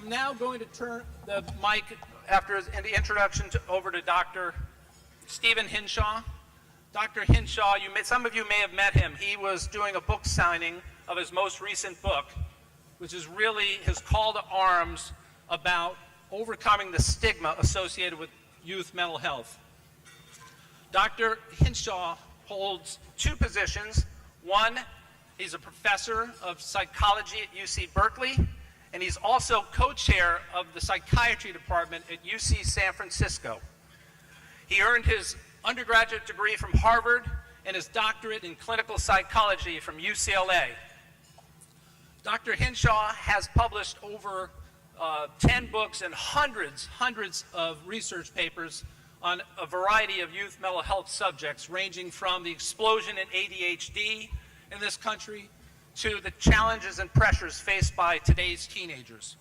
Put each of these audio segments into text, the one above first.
now going to turn the mic after the introduction over to Dr. Stephen Hinshaw. Dr. Hinshaw, some of you may have met him. He was doing a book signing of his most recent book, which is really his call to arms about overcoming the stigma associated with youth mental health. Dr. Hinshaw holds two positions. One, he's a professor of psychology at UC Berkeley, and he's also co-chair of the psychiatry department at UC San Francisco. He earned his undergraduate degree from Harvard and his doctorate in clinical psychology from UCLA. Dr. Hinshaw has published over 10 books and hundreds of research papers on a variety of youth mental health subjects, ranging from the explosion in ADHD in this country to the challenges and pressures faced by today's teenagers.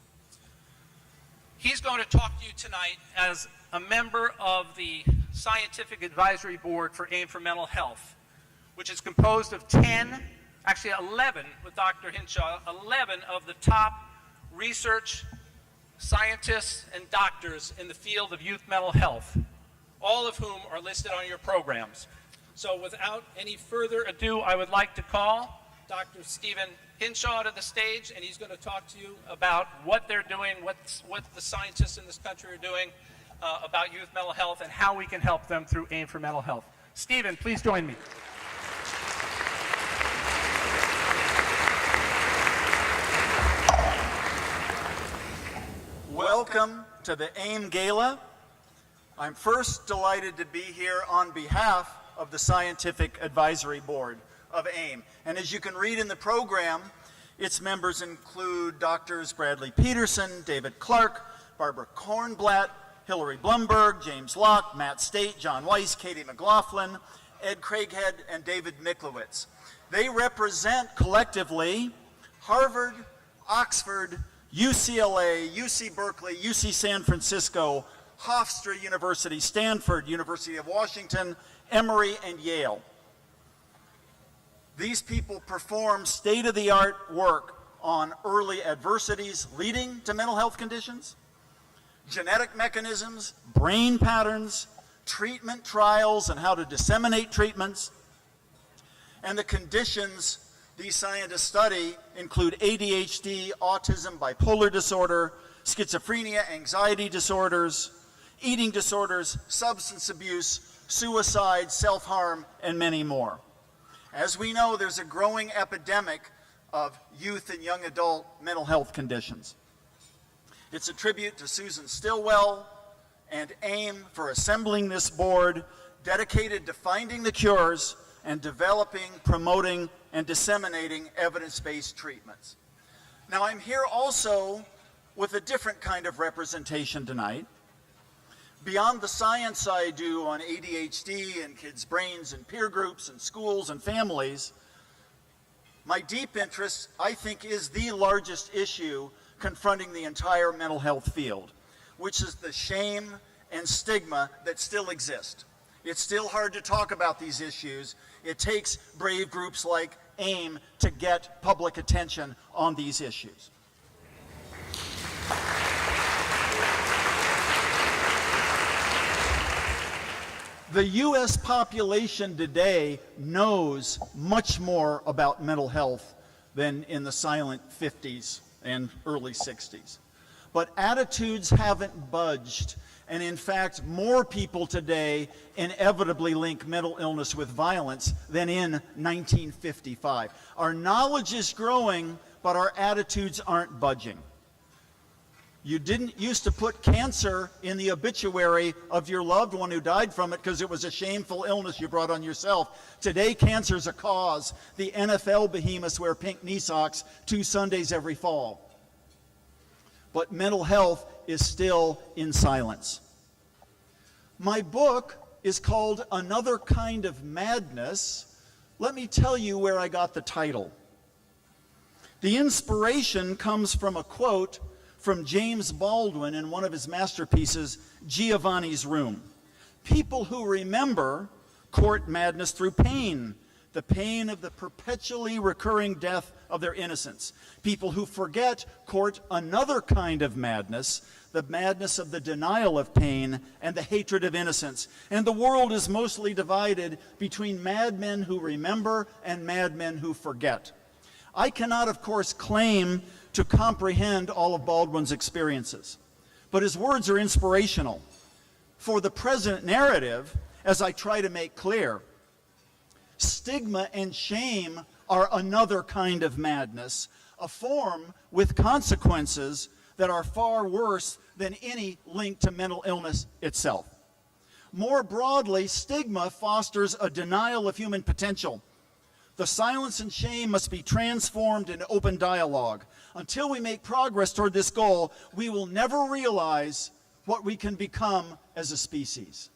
He's going to talk to you tonight as a member of the Scientific Advisory Board for AIM for Mental Health, which is composed of 11 with Dr. Hinshaw, 11 of the top research scientists and doctors in the field of youth mental health, all of whom are listed on your programs. So without any further ado, I would like to call Dr. Stephen Hinshaw to the stage, and he's going to talk to you about what they're doing, what the scientists in this country are doing about youth mental health, and how we can help them through AIM for Mental Health. Stephen, please join me. Welcome to the AIM Gala. I'm first delighted to be here on behalf of the Scientific Advisory Board of AIM. And as you can read in the program, its members include Drs. Bradley Peterson, David Clark, Barbara Kornblatt, Hillary Blumberg, James Locke, Matt State, John Weiss, Katie McLaughlin, Ed Craighead, and David Miklowitz. They represent collectively Harvard, Oxford, UCLA, UC Berkeley, UC San Francisco, Hofstra University, Stanford, University of Washington, Emory, and Yale. These people perform state-of-the-art work on early adversities leading to mental health conditions, genetic mechanisms, brain patterns, treatment trials and how to disseminate treatments, and the conditions these scientists study include ADHD, autism, bipolar disorder, schizophrenia, anxiety disorders, eating disorders, substance abuse, suicide, self-harm, and many more. As we know, there's a growing epidemic of youth and young adult mental health conditions. It's a tribute to Susan Stilwell and AIM for assembling this board dedicated to finding the cures and developing, promoting, and disseminating evidence-based treatments. Now, I'm here also with a different kind of representation tonight. Beyond the science I do on ADHD and kids' brains and peer groups and schools and families, my deep interest, I think, is the largest issue confronting the entire mental health field, which is the shame and stigma that still exist. It's still hard to talk about these issues. It takes brave groups like AIM to get public attention on these issues. The U.S. population today knows much more about mental health than in the silent 50s and early 60s. But attitudes haven't budged, and in fact, more people today inevitably link mental illness with violence than in 1955. Our knowledge is growing, but our attitudes aren't budging. You didn't used to put cancer in the obituary of your loved one who died from it because it was a shameful illness you brought on yourself. Today, cancer's a cause. The NFL behemoths wear pink knee socks 2 Sundays every fall. But mental health is still in silence. My book is called Another Kind of Madness. Let me tell you where I got the title. The inspiration comes from a quote from James Baldwin in one of his masterpieces, Giovanni's Room. People who remember court madness through pain, the pain of the perpetually recurring death of their innocence. People who forget court another kind of madness, the madness of the denial of pain and the hatred of innocence. And the world is mostly divided between madmen who remember and madmen who forget. I cannot, of course, claim to comprehend all of Baldwin's experiences, but his words are inspirational. For the present narrative, as I try to make clear, stigma and shame are another kind of madness, a form with consequences that are far worse than any link to mental illness itself. More broadly, stigma fosters a denial of human potential. The silence and shame must be transformed into open dialogue. Until we make progress toward this goal, we will never realize what we can become as a species.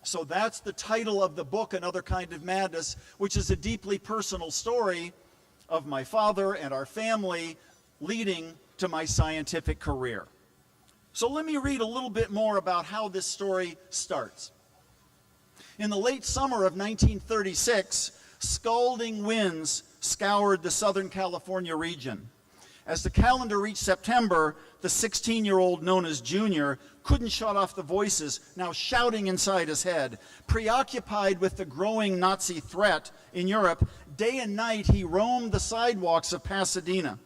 So that's the title of the book, Another Kind of Madness, which is a deeply personal story of my father and our family leading to my scientific career. So let me read a little bit more about how this story starts. In the late summer of 1936, scalding winds scoured the Southern California region. As the calendar reached September, the 16-year-old known as Junior couldn't shut off the voices now shouting inside his head. Preoccupied with the growing Nazi threat in Europe, day and night he roamed the sidewalks of Pasadena,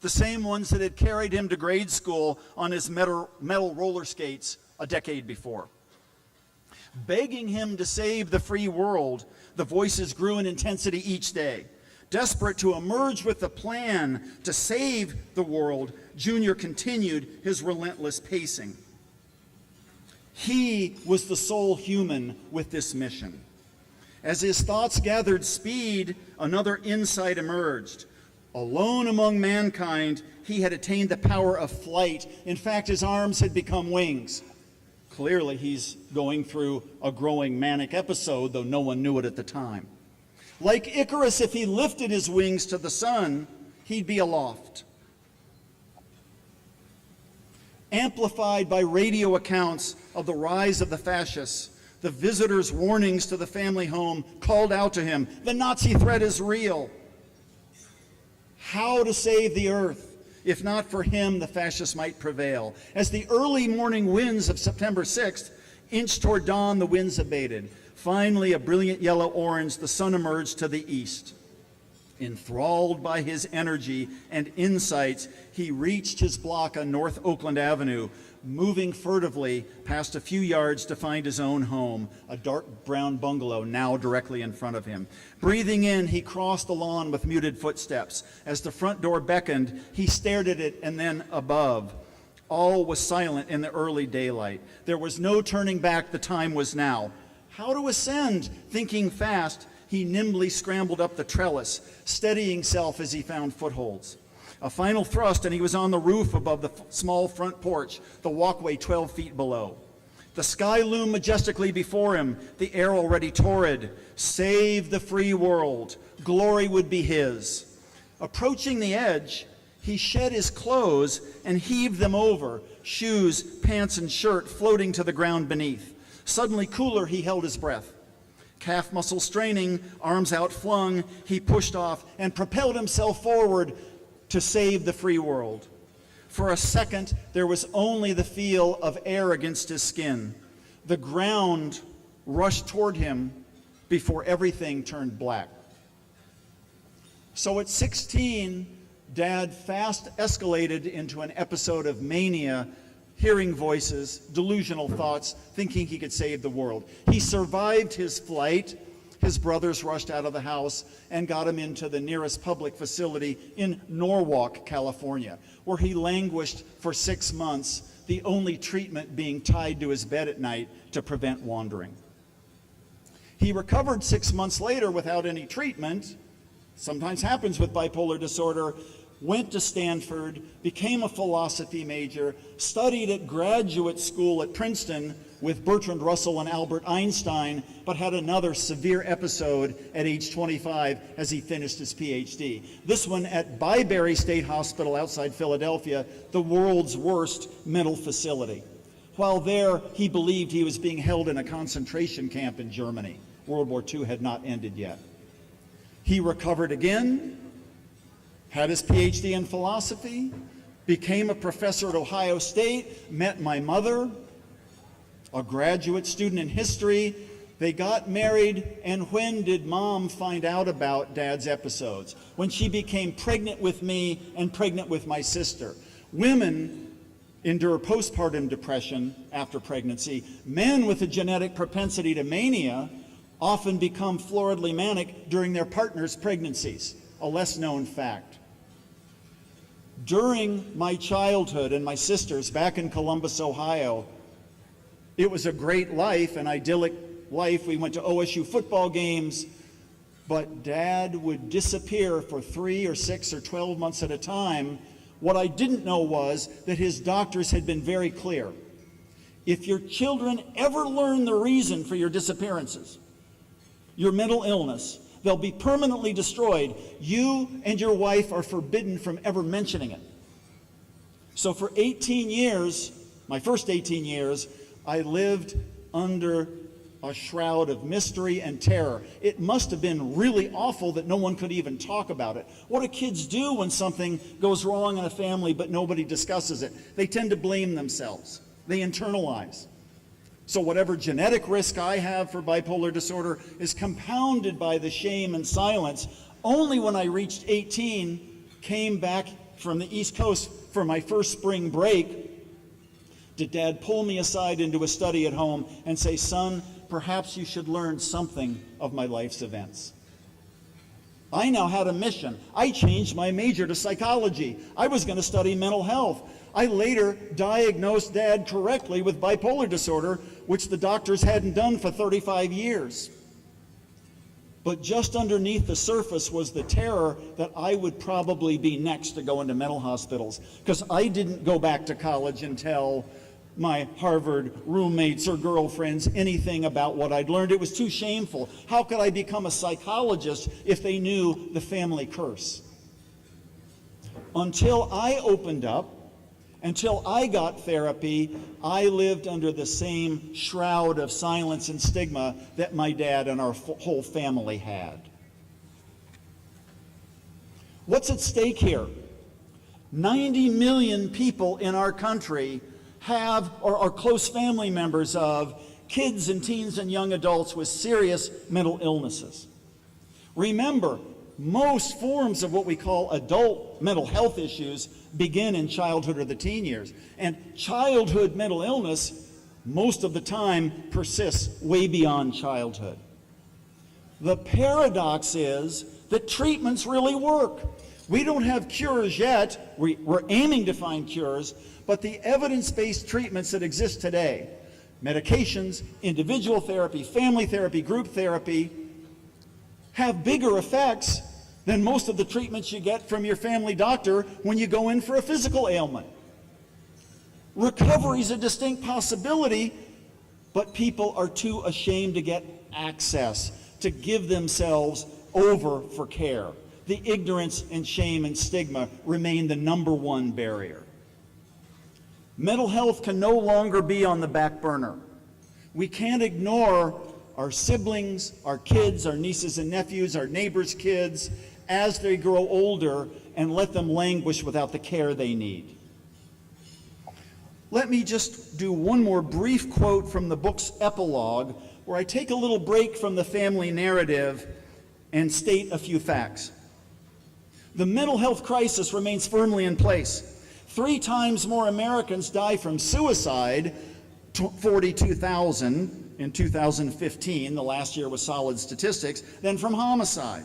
the same ones that had carried him to grade school on his metal roller skates a decade before. Begging him to save the free world, the voices grew in intensity each day. Desperate to emerge with a plan to save the world, Junior continued his relentless pacing. He was the sole human with this mission. As his thoughts gathered speed, another insight emerged. Alone among mankind, he had attained the power of flight. In fact, his arms had become wings. Clearly, he's going through a growing manic episode, though no one knew it at the time. Like Icarus, if he lifted his wings to the sun, he'd be aloft. Amplified by radio accounts of the rise of the fascists, the visitors' warnings to the family home called out to him, the Nazi threat is real. How to save the earth? If not for him, the fascists might prevail. As the early morning winds of September 6th inched toward dawn, the winds abated. Finally, a brilliant yellow-orange, the sun emerged to the east. Enthralled by his energy and insights, he reached his block on North Oakland Avenue, moving furtively past a few yards to find his own home, a dark brown bungalow now directly in front of him. Breathing in, he crossed the lawn with muted footsteps. As the front door beckoned, he stared at it and then above. All was silent in the early daylight. There was no turning back, the time was now. How to ascend? Thinking fast, he nimbly scrambled up the trellis, steadying himself as he found footholds. A final thrust, and he was on the roof above the small front porch, the walkway 12 feet below. The sky loomed majestically before him, the air already torrid. Save the free world. Glory would be his. Approaching the edge, he shed his clothes and heaved them over, shoes, pants, and shirt floating to the ground beneath. Suddenly cooler, he held his breath. Calf muscle straining, arms outflung, he pushed off and propelled himself forward to save the free world. For a second, there was only the feel of air against his skin. The ground rushed toward him before everything turned black. So at 16, Dad fast escalated into an episode of mania, hearing voices, delusional thoughts, thinking he could save the world. He survived his flight. His brothers rushed out of the house and got him into the nearest public facility in Norwalk, California, where he languished for 6 months, the only treatment being tied to his bed at night to prevent wandering. He recovered 6 months later without any treatment. Sometimes happens with bipolar disorder. Went to Stanford, became a philosophy major, studied at graduate school at Princeton with Bertrand Russell and Albert Einstein, but had another severe episode at age 25 as he finished his PhD. This one at Byberry State Hospital outside Philadelphia, the world's worst mental facility. While there, he believed he was being held in a concentration camp in Germany. World War II had not ended yet. He recovered again, had his PhD in philosophy, became a professor at Ohio State, met my mother, a graduate student in history. They got married, and when did Mom find out about Dad's episodes? When she became pregnant with me and pregnant with my sister. Women endure postpartum depression after pregnancy. Men with a genetic propensity to mania often become floridly manic during their partner's pregnancies, a less known fact. During my childhood and my sister's back in Columbus, Ohio, it was a great life, an idyllic life. We went to OSU football games, but Dad would disappear for 3 or 6 or 12 months at a time. What I didn't know was that his doctors had been very clear. If your children ever learn the reason for your disappearances, your mental illness, they'll be permanently destroyed. You and your wife are forbidden from ever mentioning it. So for 18 years, my first 18 years, I lived under a shroud of mystery and terror. It must have been really awful that no one could even talk about it. What do kids do when something goes wrong in a family but nobody discusses it? They tend to blame themselves. They internalize. So whatever genetic risk I have for bipolar disorder is compounded by the shame and silence. Only when I reached 18, came back from the East Coast for my first spring break, did Dad pull me aside into a study at home and say, "Son, perhaps you should learn something of my life's events." I now had a mission. I changed my major to psychology. I was going to study mental health. I later diagnosed Dad correctly with bipolar disorder, which the doctors hadn't done for 35 years. But just underneath the surface was the terror that I would probably be next to go into mental hospitals, because I didn't go back to college and tell my Harvard roommates or girlfriends anything about what I'd learned. It was too shameful. How could I become a psychologist if they knew the family curse? Until I opened up, until I got therapy, I lived under the same shroud of silence and stigma that my dad and our whole family had. What's at stake here? 90 million people in our country have or are close family members of kids and teens and young adults with serious mental illnesses. Remember, most forms of what we call adult mental health issues begin in childhood or the teen years. And childhood mental illness, most of the time, persists way beyond childhood. The paradox is that treatments really work. We don't have cures yet. We're aiming to find cures, but the evidence-based treatments that exist today, medications, individual therapy, family therapy, group therapy, have bigger effects than most of the treatments you get from your family doctor when you go in for a physical ailment. Recovery is a distinct possibility, but people are too ashamed to get access, to give themselves over for care. The ignorance and shame and stigma remain the #1 barrier. Mental health can no longer be on the back burner. We can't ignore our siblings, our kids, our nieces and nephews, our neighbors' kids, as they grow older and let them languish without the care they need. Let me just do one more brief quote from the book's epilogue, where I take a little break from the family narrative and state a few facts. The mental health crisis remains firmly in place. 3 times more Americans die from suicide, 42,000 in 2015, the last year with solid statistics, than from homicide.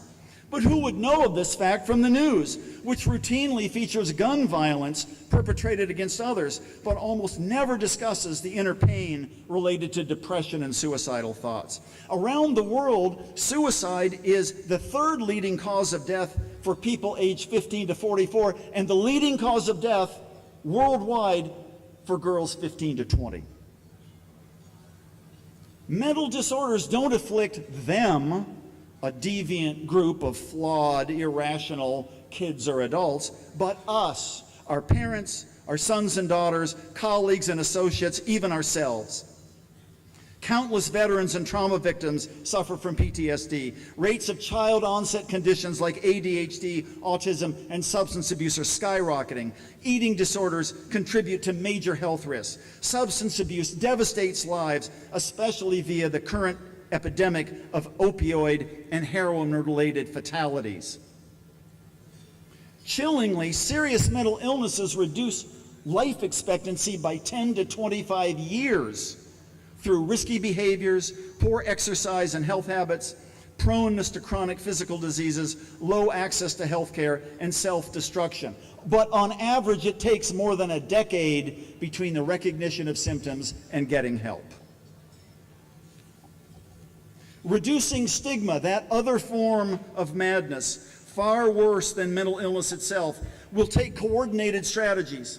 But who would know of this fact from the news, which routinely features gun violence perpetrated against others, but almost never discusses the inner pain related to depression and suicidal thoughts? Around the world, suicide is the 3rd leading cause of death for people aged 15 to 44, and the leading cause of death worldwide for girls 15 to 20. Mental disorders don't afflict them, a deviant group of flawed, irrational kids or adults, but us, our parents, our sons and daughters, colleagues and associates, even ourselves. Countless veterans and trauma victims suffer from PTSD. Rates of child-onset conditions like ADHD, autism, and substance abuse are skyrocketing. Eating disorders contribute to major health risks. Substance abuse devastates lives, especially via the current epidemic of opioid and heroin-related fatalities. Chillingly, serious mental illnesses reduce life expectancy by 10 to 25 years through risky behaviors, poor exercise and health habits, proneness to chronic physical diseases, low access to health care, and self-destruction. But on average, it takes more than a decade between the recognition of symptoms and getting help. Reducing stigma, that other form of madness, far worse than mental illness itself, will take coordinated strategies,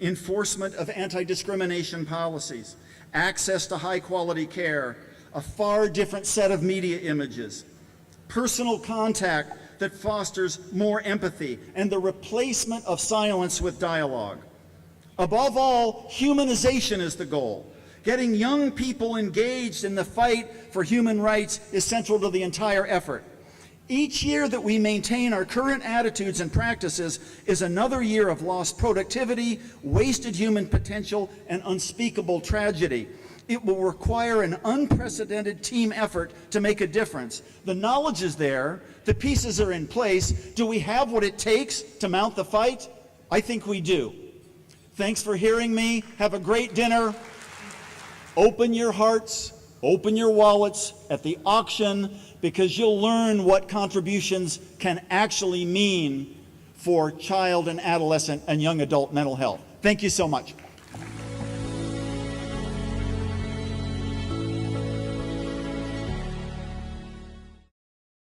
enforcement of anti-discrimination policies, access to high-quality care, a far different set of media images, personal contact that fosters more empathy, and the replacement of silence with dialogue. Above all, humanization is the goal. Getting young people engaged in the fight for human rights is central to the entire effort. Each year that we maintain our current attitudes and practices is another year of lost productivity, wasted human potential, and unspeakable tragedy. It will require an unprecedented team effort to make a difference. The knowledge is there, the pieces are in place. Do we have what it takes to mount the fight? I think we do. Thanks for hearing me. Have a great dinner. Open your hearts, open your wallets at the auction, because you'll learn what contributions can actually mean for child and adolescent and young adult mental health. Thank you so much.